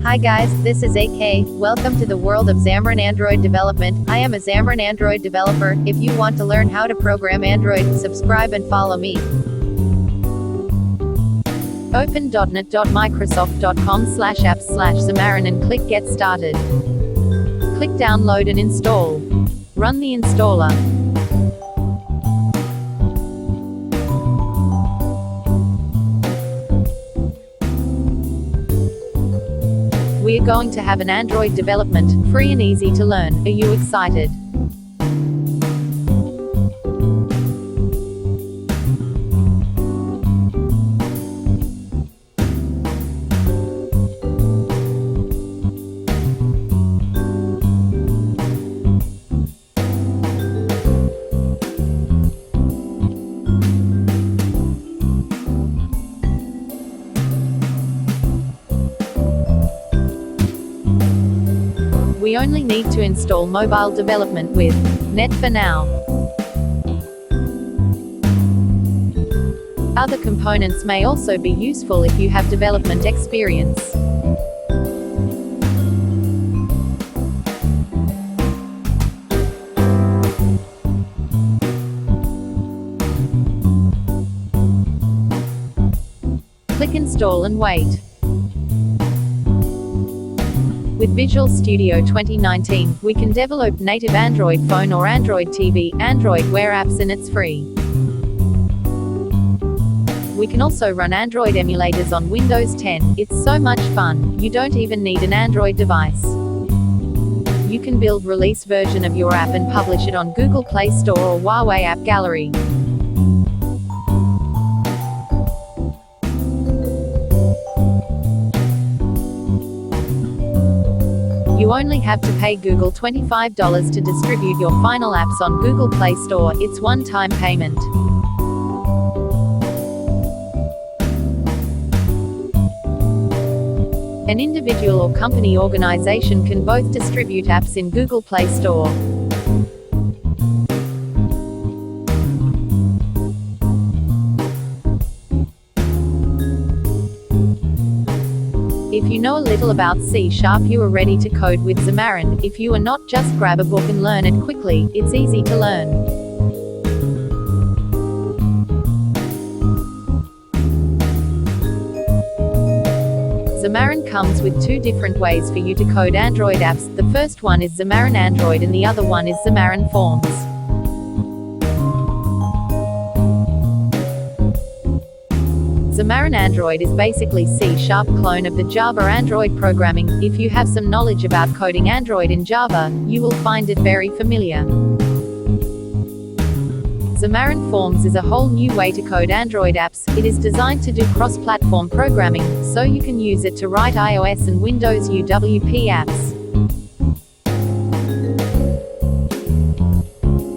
Hi guys, this is AK. Welcome to the world of Xamarin Android development. I am a Xamarin Android developer. If you want to learn how to program Android, subscribe and follow me. Open .NET.Microsoft.com/apps/Xamarin and click Get Started. Click Download and install. Run the installer. We are going to have an Android development, free and easy to learn. Are you excited? We only need to install mobile development with .NET for now. Other components may also be useful if you have development experience. Click Install and wait. With Visual Studio 2019, we can develop native Android phone or Android TV, Android Wear apps, and it's free. We can also run Android emulators on Windows 10. It's so much fun, you don't even need an Android device. You can build release version of your app and publish it on Google Play Store or Huawei App Gallery. You only have to pay Google $25 to distribute your final apps on Google Play Store. It's one-time payment. An individual or company organization can both distribute apps in Google Play Store. If you know a little about C#, you are ready to code with Xamarin. If you are not, just grab a book and learn it quickly. It's easy to learn. Xamarin comes with two different ways for you to code Android apps. The first one is Xamarin Android and the other one is Xamarin Forms. Xamarin Android is basically C# clone of the Java Android programming. If you have some knowledge about coding Android in Java, you will find it very familiar. Xamarin Forms is a whole new way to code Android apps. It is designed to do cross-platform programming, so you can use it to write iOS and Windows UWP apps.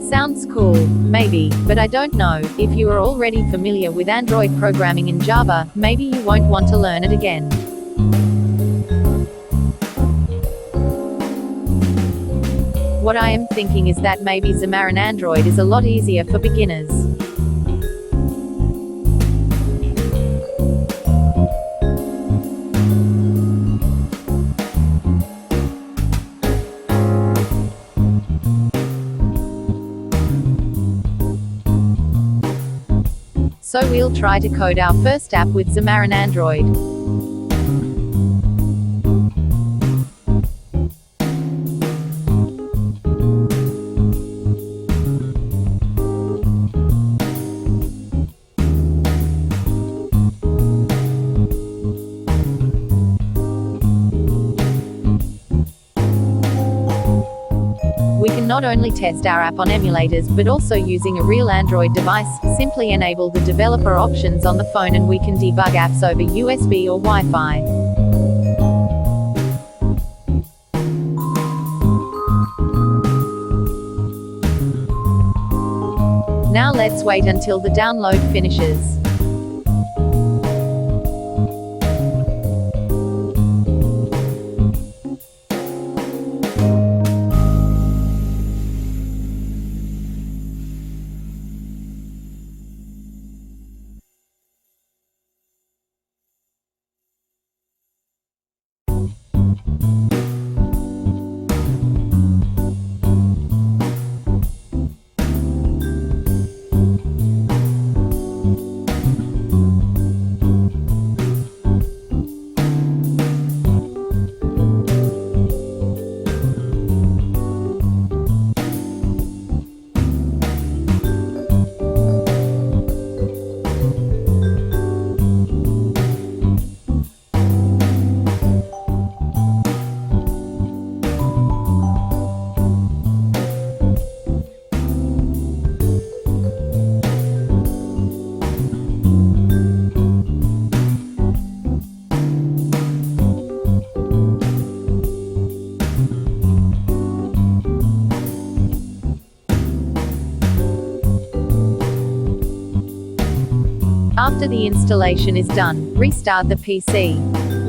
Sounds cool, maybe, but I don't know. If you are already familiar with Android programming in Java, maybe you won't want to learn it again. What I am thinking is that maybe Xamarin Android is a lot easier for beginners. So we'll try to code our first app with Xamarin Android. We can not only test our app on emulators but also using a real Android device. Simply enable the developer options on the phone and we can debug apps over USB or Wi-Fi. Now let's wait until the download finishes. After the installation is done, restart the PC.